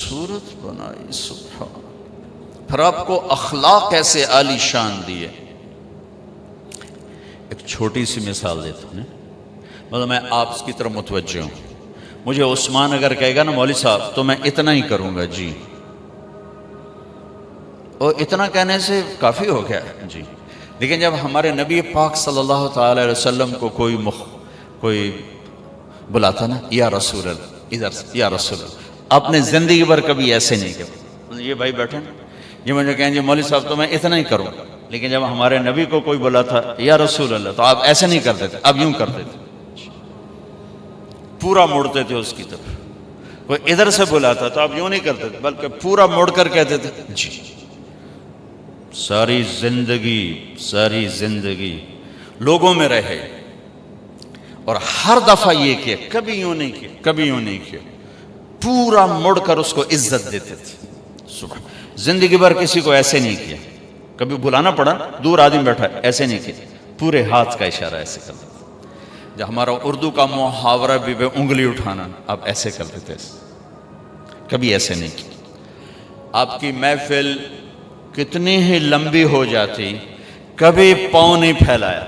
صورت بنائی، سبحان، پھر آپ کو اخلاق ایسے عالی شان دیے۔ ایک چھوٹی سی مثال دیتا ہوں، مطلب میں آپ کی طرف متوجہ ہوں، مجھے عثمان اگر کہے گا نا مولوی صاحب تو میں اتنا ہی کروں گا جی، اور اتنا کہنے سے کافی ہو گیا جی۔ لیکن جب ہمارے نبی پاک صلی اللہ تعالی علیہ وسلم کو کوئی بلاتا نا، یا رسول اللہ، ادھر سے یا رسول اللہ، آپ نے زندگی بھر کبھی ایسے نہیں کیا۔ یہ بھائی بیٹھے نا، یہ مجھے کہیں جی مولوی صاحب تو میں اتنا ہی کروں گا، لیکن جب ہمارے نبی کو کوئی بلاتا یا رسول اللہ تو آپ ایسے نہیں کرتے تھے، اب یوں کرتے تھے، پورا موڑتے تھے اس کی طرف۔ کوئی ادھر سے بلاتا تو آپ یوں نہیں کرتے تھے، بلکہ پورا موڑ کر کہتے تھے جی۔ ساری زندگی لوگوں میں رہے، اور ہر دفعہ یہ کیا، کبھی یوں نہیں کیا، پورا مڑ کر اس کو عزت دیتے تھے۔ سبحان، زندگی بھر کسی کو ایسے نہیں کیا، کبھی بلانا پڑا دور آدمی بیٹھا ایسے نہیں کیا، پورے ہاتھ کا اشارہ ایسے کرتے تھے۔ جب ہمارا اردو کا محاورہ بھی بے انگلی اٹھانا، آپ ایسے کرتے تھے، کبھی ایسے نہیں کیا۔ آپ کی محفل کتنی ہی لمبی ہو جاتی، کبھی پاؤں نہیں پھیلایا،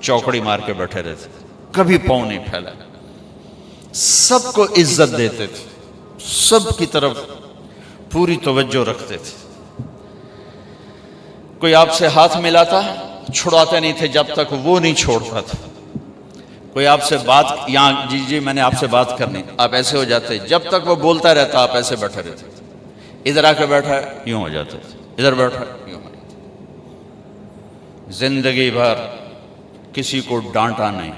چوکڑی مار کے بیٹھے رہتے، کبھی پاؤں نہیں پھیلایا، سب کو عزت دیتے تھے، سب کی طرف پوری توجہ رکھتے تھے۔ کوئی آپ سے ہاتھ ملاتا چھڑاتے نہیں تھے جب تک وہ نہیں چھوڑتا تھا۔ کوئی آپ سے بات، یہاں جی میں نے آپ سے بات کرنی، آپ ایسے ہو جاتے، جب تک وہ بولتا رہتا آپ ایسے بیٹھے رہتے، ادھر آ کے بیٹھا ہے یوں ہو جاتے تھے، ادھر بیٹھا یوں ہو جاتے۔ زندگی بھر کسی کو ڈانٹا نہیں،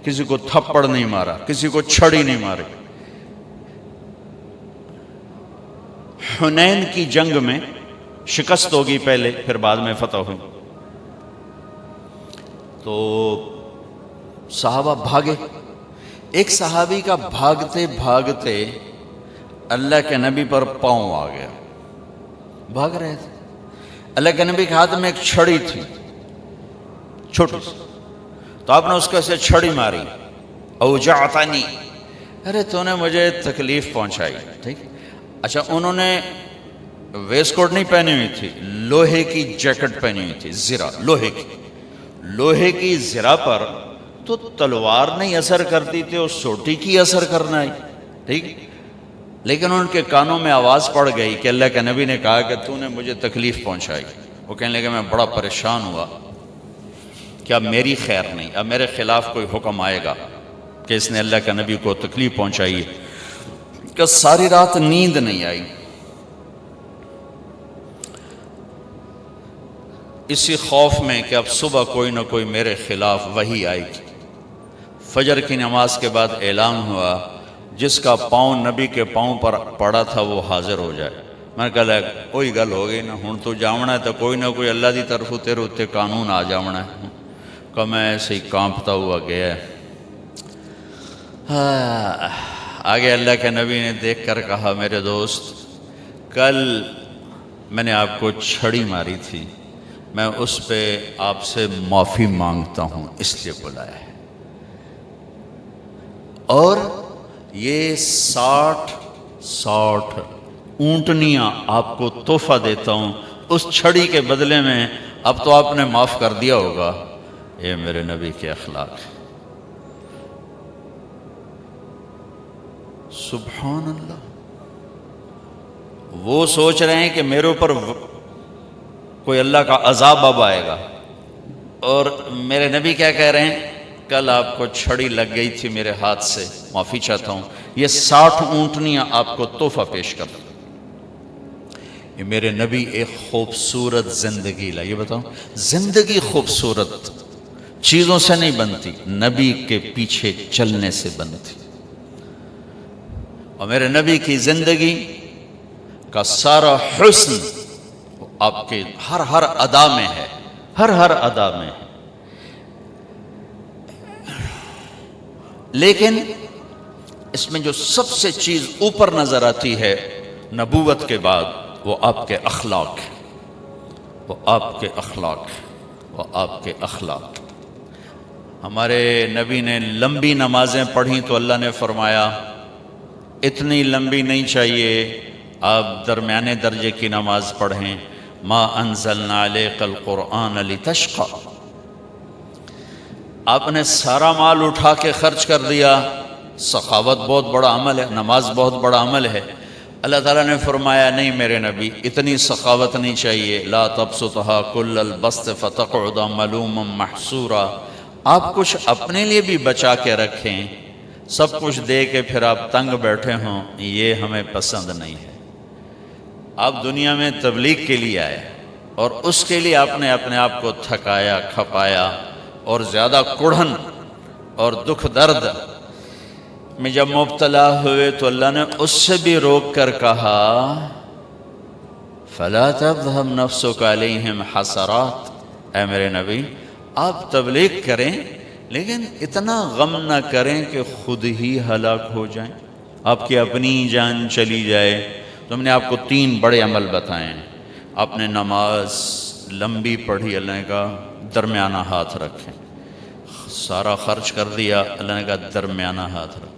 کسی کو تھپڑ نہیں مارا، کسی کو چھڑی نہیں ماری۔ حنین کی جنگ میں شکست ہوگی پہلے، پھر بعد میں فتح ہوئی، تو صحابہ بھاگے۔ ایک صحابی کا بھاگتے بھاگتے اللہ کے نبی پر پاؤں آ گیا، بھاگ رہے تھے، اللہ کے نبی کے ہاتھ میں ایک چھڑی تھی چھوٹی سی، تو آپ نے اس کو ایسے چھڑی ماری، اوجعتنی، ارے تو نے مجھے تکلیف پہنچائی، ٹھیک۔ اچھا، انہوں نے ویسٹ کوٹ نہیں پہنی ہوئی تھی، لوہے کی جیکٹ پہنی ہوئی تھی، زرہ لوہے کی زرہ پر تو تلوار نہیں اثر کرتی تھی، اور سوٹی کی اثر کرنا ہے، ٹھیک۔ لیکن ان کے کانوں میں آواز پڑ گئی کہ اللہ کے نبی نے کہا کہ تو نے مجھے تکلیف پہنچائی۔ وہ کہنے لگے میں بڑا پریشان ہوا کہ اب میری خیر نہیں، اب میرے خلاف کوئی حکم آئے گا کہ اس نے اللہ کے نبی کو تکلیف پہنچائی ہے، کہ ساری رات نیند نہیں آئی۔ اسی خوف میں کہ اب صبح کوئی نہ کوئی میرے خلاف وحی آئے گی، فجر کی نماز کے بعد اعلان ہوا جس کا پاؤں نبی کے پاؤں پر پڑا تھا وہ حاضر ہو جائے۔ میں کہا کوئی گل ہو گئی نا، ہوں تو جاونا ہے تو کوئی نہ کوئی اللہ دی طرف تیرے اتنے قانون آ جاونا ہے۔ کہ میں ایسے ہی کانپتا ہوا گیا، آگے اللہ کے نبی نے دیکھ کر کہا میرے دوست، کل میں نے آپ کو چھڑی ماری تھی، میں اس پہ آپ سے معافی مانگتا ہوں، اس لیے بلایا ہے، اور یہ 60 اونٹنیاں آپ کو تحفہ دیتا ہوں اس چھڑی کے بدلے میں، اب تو آپ نے معاف کر دیا ہوگا۔ یہ میرے نبی کے اخلاق ہے، سبحان اللہ۔ وہ سوچ رہے ہیں کہ میرے اوپر کوئی اللہ کا عذاب اب آئے گا، اور میرے نبی کیا کہہ رہے ہیں، کل آپ کو چھڑی لگ گئی تھی میرے ہاتھ سے، معافی چاہتا ہوں، یہ 60 اونٹنیاں آپ کو تحفہ پیش کرتا ہوں۔ یہ میرے نبی ایک خوبصورت زندگی لائے۔ یہ بتاؤ، زندگی خوبصورت چیزوں سے نہیں بنتی، نبی کے پیچھے چلنے سے بنتی۔ اور میرے نبی کی زندگی کا سارا حسن آپ کے ہر ادا میں ہے، ہر ادا میں ہے۔ لیکن اس میں جو سب سے چیز اوپر نظر آتی ہے نبوت کے بعد، وہ آپ کے اخلاق، وہ آپ کے اخلاق، وہ آپ کے اخلاق۔ ہمارے نبی نے لمبی نمازیں پڑھیں تو اللہ نے فرمایا اتنی لمبی نہیں چاہیے، آپ درمیانے درجے کی نماز پڑھیں۔ ما انزلنا علیک القرآن لتشقی، آپ نے سارا مال اٹھا کے خرچ کر دیا، سخاوت بہت بڑا عمل ہے، نماز بہت بڑا عمل ہے۔ اللہ تعالیٰ نے فرمایا نہیں میرے نبی، اتنی سخاوت نہیں چاہیے، لا تبسطھا کل البسط فتقعد ملوما محسورا، آپ کچھ اپنے لیے بھی بچا کے رکھیں، سب کچھ دے کے پھر آپ تنگ بیٹھے ہوں، یہ ہمیں پسند نہیں ہے۔ آپ دنیا میں تبلیغ کے لیے آئے اور اس کے لیے آپ نے اپنے آپ کو تھکایا کھپایا، اور زیادہ کڑھن اور دکھ درد میں جب مبتلا ہوئے تو اللہ نے اس سے بھی روک کر کہا فَلَا تَذْهَبْ نَفْسُكَ عَلَيْهِمْ حَسَرَاتٍ، اے میرے نبی آپ تبلیغ کریں لیکن اتنا غم نہ کریں کہ خود ہی ہلاک ہو جائیں، آپ کی اپنی جان چلی جائے۔ تو ہم نے آپ کو 3 بڑے عمل بتائے ہیں۔ آپ نے نماز لمبی پڑھی، اللہ نے کہا درمیانہ ہاتھ رکھیں، سارا خرچ کر دیا، اللہ نے کہا درمیانہ ہاتھ رکھیں۔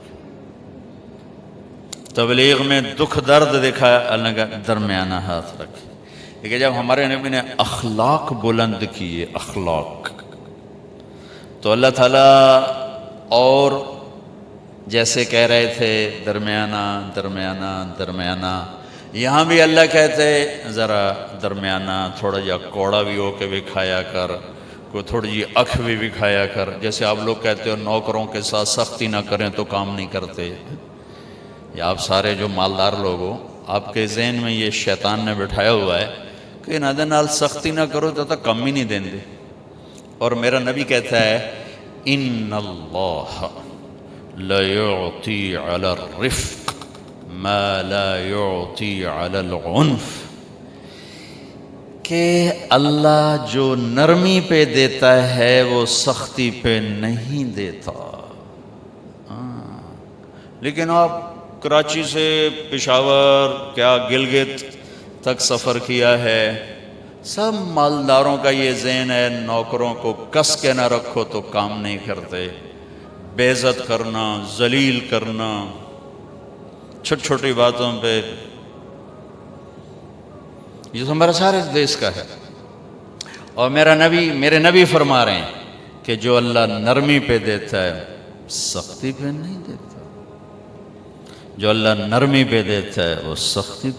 تبلیغ میں دکھ درد دکھایا، اللہ نے کہا درمیانہ ہاتھ رکھیں۔ لیکن جب ہمارے نبی نے اخلاق بلند کیے، اخلاق، تو اللہ تعالیٰ اور جیسے کہہ رہے تھے درمیانہ درمیانہ درمیانہ، یہاں بھی اللہ کہتے ذرا درمیانہ، تھوڑا جا کوڑا بھی ہو کے بھی کھایا کر، کوئی تھوڑی جی اکھ بھی کھایا کر۔ جیسے آپ لوگ کہتے ہو نوکروں کے ساتھ سختی نہ کریں تو کام نہیں کرتے، یا آپ سارے جو مالدار لوگ ہو، آپ کے ذہن میں یہ شیطان نے بٹھایا ہوا ہے کہ انہاں دے نال سختی نہ کرو تو کم ہی نہیں دیں دے۔ اور میرا نبی کہتا ہے ان اللہ لَيُعْطِي عَلَى الرِّفْقِ مَا لَا يُعْطِي عَلَى الْعُنْفِ، کہ اللہ جو نرمی پہ دیتا ہے وہ سختی پہ نہیں دیتا۔ لیکن آپ کراچی سے پشاور کیا گلگت تک سفر کیا ہے، سب مالداروں کا یہ ذہن ہے نوکروں کو کس کے نہ رکھو تو کام نہیں کرتے، بے عزت کرنا، ذلیل کرنا، چھوٹی چھوٹی باتوں پہ، یہ تو ہمارا سارے دیش کا ہے۔ اور میرے نبی فرما رہے ہیں کہ جو اللہ نرمی پہ دیتا ہے سختی پہ نہیں دیتا، جو اللہ نرمی پہ دیتا ہے وہ سختی